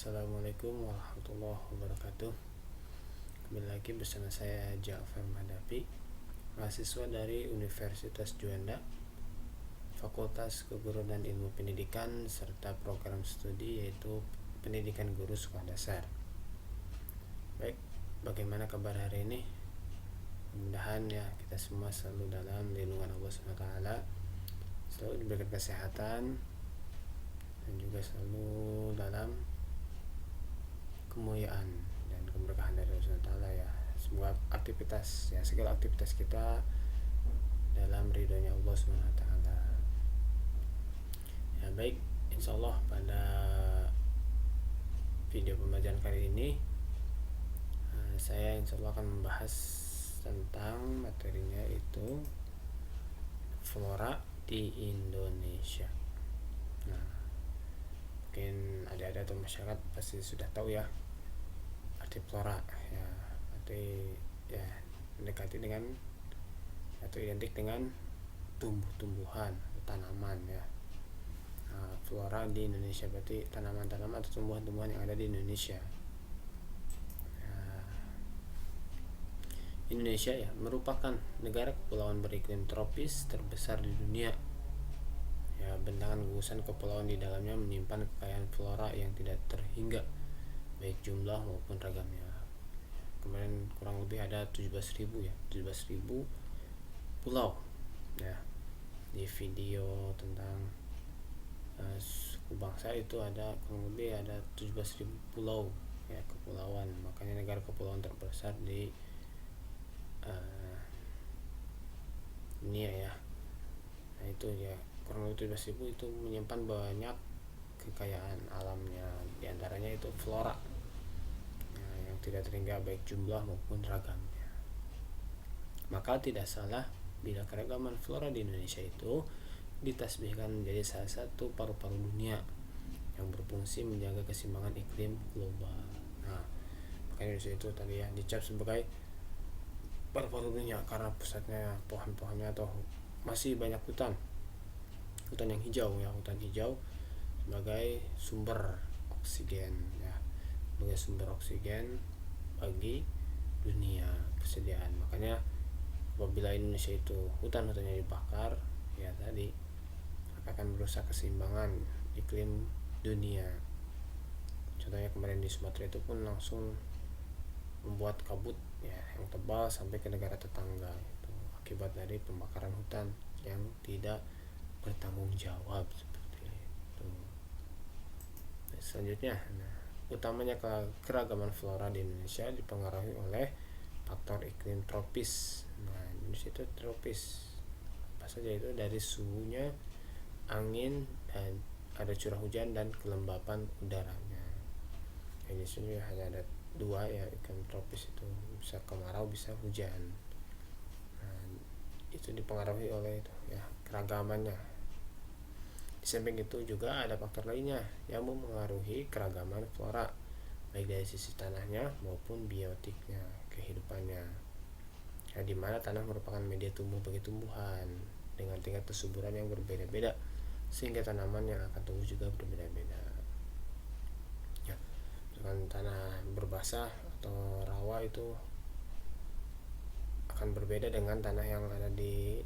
Assalamualaikum warahmatullahi wabarakatuh. Kembali lagi bersama saya Ja'far Madapi, mahasiswa dari Universitas Juanda, Fakultas Keguruan dan Ilmu Pendidikan, serta program studi yaitu Pendidikan Guru Sekolah Dasar. Baik, bagaimana kabar hari ini? Mudah-mudahan ya kita semua selalu dalam lindungan Allah SWT, selalu diberikan kesehatan, dan juga selalu dalam kemuliaan dan keberkahan dari Allah SWT ya. Semoga aktivitas ya, segala aktivitas kita dalam ridhonya Allah SWT. Ya baik, insya Allah pada video pembelajaran kali ini saya insya Allah akan membahas tentang materinya itu flora di Indonesia. Nah, mungkin adik-adik atau masyarakat pasti sudah tahu ya arti flora ya, arti ya mendekati dengan atau identik dengan tumbuh-tumbuhan, tanaman ya. Nah, flora di Indonesia berarti tanaman-tanaman atau tumbuhan-tumbuhan yang ada di Indonesia. Indonesia ya merupakan negara kepulauan beriklim tropis terbesar di dunia. Ya, bentangan gugusan kepulauan di dalamnya menyimpan kekayaan flora yang tidak terhingga, baik jumlah maupun ragamnya. Kemarin kurang lebih ada 17.000 ya, 17.000 pulau ya. Di video tentang suku bangsa itu ada kurang lebih ada 17.000 pulau ya, kepulauan. Makanya negara kepulauan terbesar di dunia ya. Nah itu ya, kurang lebih 17.000 itu menyimpan banyak kekayaan alamnya, diantaranya itu flora yang tidak terhingga baik jumlah maupun ragamnya. Maka tidak salah bila keragaman flora di Indonesia itu ditasbihkan menjadi salah satu paru-paru dunia yang berfungsi menjaga keseimbangan iklim global. Nah, makanya Indonesia itu tadi ya dicap sebagai paru-paru dunia karena pusatnya pohon-pohonnya atau masih banyak hutan yang hijau ya, hutan hijau sebagai sumber oksigen ya, sebagai sumber oksigen bagi dunia persediaan. Makanya apabila Indonesia itu hutan-hutannya dibakar ya tadi akan merusak keseimbangan iklim dunia. Contohnya kemarin di Sumatera itu pun langsung membuat kabut ya yang tebal sampai ke negara tetangga itu akibat dari pembakaran hutan yang tidak bertanggung jawab seperti itu. Nah, selanjutnya, utamanya keragaman flora di Indonesia dipengaruhi oleh faktor iklim tropis. Nah, Indonesia itu tropis. Apa saja itu? Dari suhunya, angin, dan ada curah hujan dan kelembapan udaranya. Ini sebenarnya hanya ada dua ya, iklim tropis itu bisa kemarau bisa hujan. Nah, itu dipengaruhi oleh itu ya keragamannya. Di samping itu juga ada faktor lainnya yang mempengaruhi keragaman flora, baik dari sisi tanahnya maupun biotiknya, kehidupannya. Ya, di mana tanah merupakan media tumbuh bagi tumbuhan dengan tingkat kesuburan yang berbeda-beda, sehingga tanaman yang akan tumbuh juga berbeda-beda. Ya, dengan tanah berbasah atau rawa itu akan berbeda dengan tanah yang ada di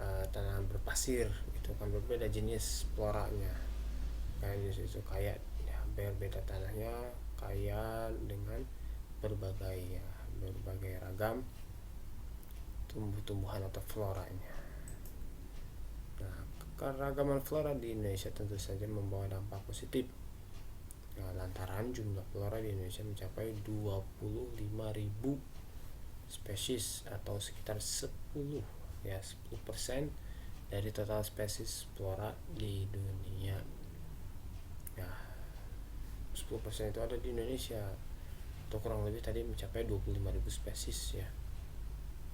tanah berpasir, itu akan berbeda jenis floranya. Kayak itu kayak ya, berbeda tanahnya, kaya dengan berbagai ragam tumbuh-tumbuhan atau floranya. Nah, keragaman flora di Indonesia tentu saja membawa dampak positif. Nah, lantaran jumlah flora di Indonesia mencapai 25.000 spesies atau sekitar 10% dari total spesies flora di dunia. Ya, 10% itu ada di Indonesia, atau kurang lebih tadi mencapai 25.000 spesies ya.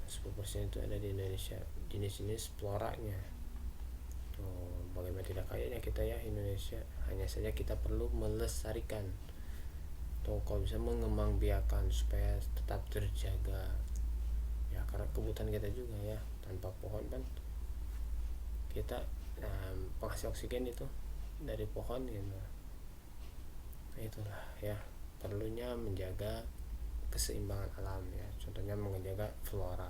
10% itu ada di Indonesia, jenis-jenis floranya. Bagaimana tidak kayanya kita ya Indonesia, hanya saja kita perlu melestarikan atau kalau bisa mengembangbiakan supaya tetap terjaga ya, karena kebutuhan kita juga ya, tanpa pohon kan kita penghasil oksigen itu dari pohon gitu. Nah, itulah ya, perlunya menjaga keseimbangan alam ya, contohnya menjaga flora.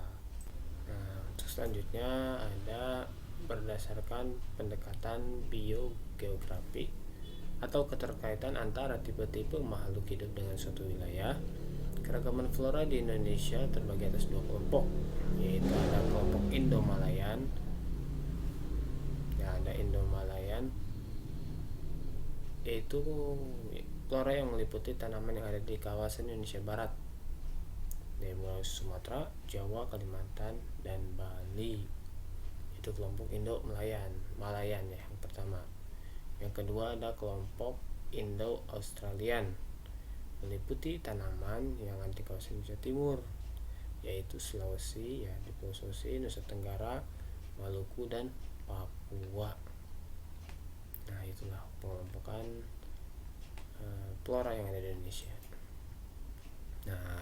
Nah, untuk selanjutnya ada berdasarkan pendekatan biogeografi atau keterkaitan antara tipe-tipe makhluk hidup dengan suatu wilayah. Keragaman flora di Indonesia terbagi atas dua kelompok, yaitu ada kelompok Indomalayan. Ya, ada Indomalayan, yaitu flora yang meliputi tanaman yang ada di kawasan Indonesia Barat, dari mulai Sumatera, Jawa, Kalimantan, dan Bali. Itu kelompok Indo-Malayan ya, yang pertama. Yang kedua ada kelompok Indo-Australian, meliputi tanaman yang ada di kawasan Indonesia Timur, yaitu Sulawesi ya, di Pulau Sulawesi, Nusa Tenggara, Maluku, dan Papua. Nah, itulah pengelompokan flora yang ada di Indonesia. Nah,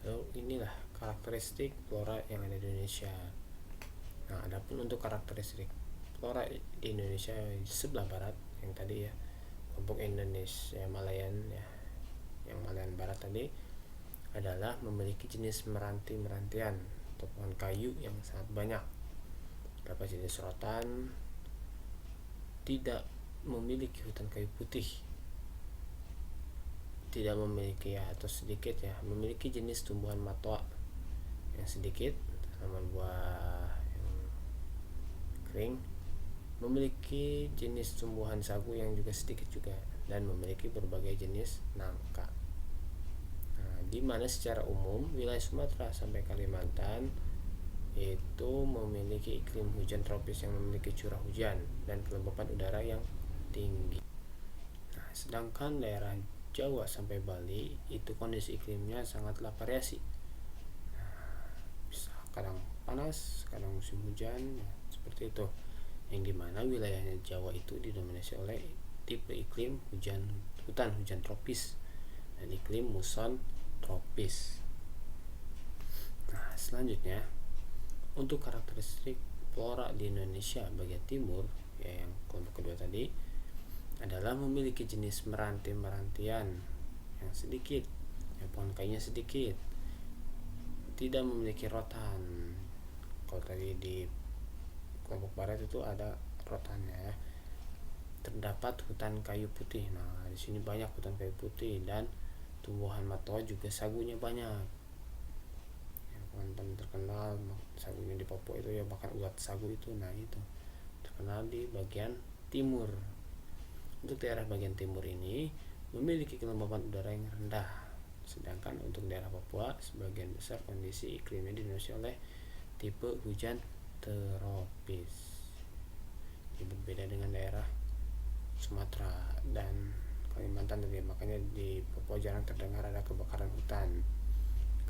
lalu inilah karakteristik flora yang ada di Indonesia. Nah, adapun untuk karakteristik flora di Indonesia di sebelah barat yang tadi ya, kelompok Indonesia Malayan ya, yang Malayan Barat tadi, adalah memiliki jenis meranti-merantian atau pohon kayu yang sangat banyak. Beberapa jenis rotan, tidak memiliki hutan kayu putih, tidak memiliki ya, atau sedikit ya, memiliki jenis tumbuhan matwa yang sedikit, tanaman buah yang kering, memiliki jenis tumbuhan sagu yang juga sedikit juga, dan memiliki berbagai jenis nangka. Nah, di mana secara umum wilayah Sumatera sampai Kalimantan itu memiliki iklim hujan tropis yang memiliki curah hujan dan kelembapan udara yang tinggi. Nah, sedangkan daerah Jawa sampai Bali itu kondisi iklimnya sangatlah variasi. Nah, bisa kadang panas, kadang musim hujan ya, seperti itu. Yang dimana wilayahnya Jawa itu didominasi oleh tipe iklim hutan hujan tropis dan iklim muson tropis. Nah, selanjutnya untuk karakteristik flora di Indonesia bagian timur ya, yang kelompok kedua tadi, adalah memiliki jenis meranti-merantian yang sedikit, yang pohon kayunya sedikit, tidak memiliki rotan. Kalau tadi di kelompok barat itu ada rotannya ya. Terdapat hutan kayu putih. Nah, di sini banyak hutan kayu putih dan tumbuhan matwa juga sagunya banyak. Yang terkenal sagunya di Papua itu ya, bahkan ulat sagu itu, nah itu terkenal di bagian timur. Untuk daerah bagian timur ini memiliki kelembapan udara yang rendah, sedangkan untuk daerah Papua sebagian besar kondisi iklimnya didominasi oleh tipe hujan tropis. Ini berbeda dengan daerah Sumatera dan Kalimantan tadi, makanya di Papua jarang terdengar ada kebakaran hutan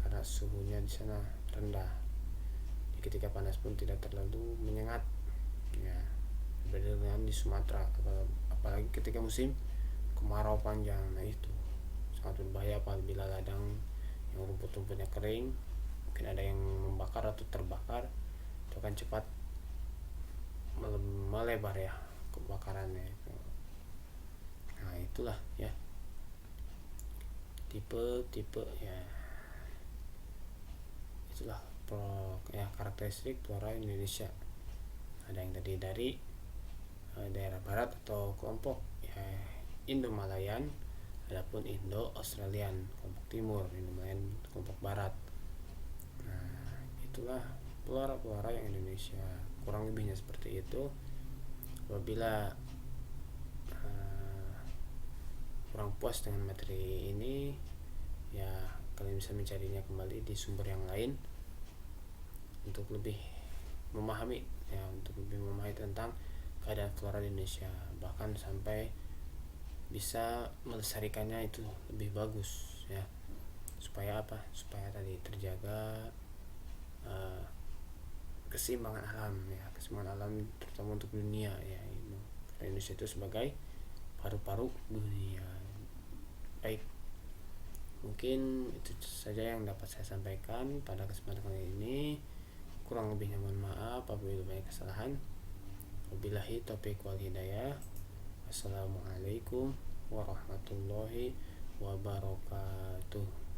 karena suhunya di sana rendah. Jadi ketika panas pun tidak terlalu menyengat ya, berbeda dengan di Sumatera, apalagi ketika musim kemarau panjang. Nah, itu sangat berbahaya apabila ladang yang rumput-rumputnya kering, mungkin ada yang membakar atau terbakar, itu akan cepat melebar ya kebakarannya itu. Nah, itulah ya tipe-tipe ya, itulah ya karakteristik flora Indonesia. Ada yang tadi dari daerah barat atau kelompok ya, Indo-Malayan, adapun Indo-Australian kelompok timur, Indo-Malayan kelompok barat. Nah, itulah flora yang Indonesia, kurang lebihnya seperti itu. Apabila kurang puas dengan materi ini ya, kalian bisa mencarinya kembali di sumber yang lain untuk lebih memahami tentang keadaan flora di Indonesia, bahkan sampai bisa melestarikannya itu lebih bagus ya, supaya apa, supaya tadi terjaga keseimbangan alam ya, keseimbangan alam terutama untuk dunia ya. Indonesia itu sebagai paru-paru dunia. Baik, mungkin itu saja yang dapat saya sampaikan pada kesempatan kali ini. Kurang lebihnya mohon maaf apabila banyak kesalahan. Wabillahi taufiq wal hidayah. Wassalamualaikum warahmatullahi warahmatullahi wabarakatuh.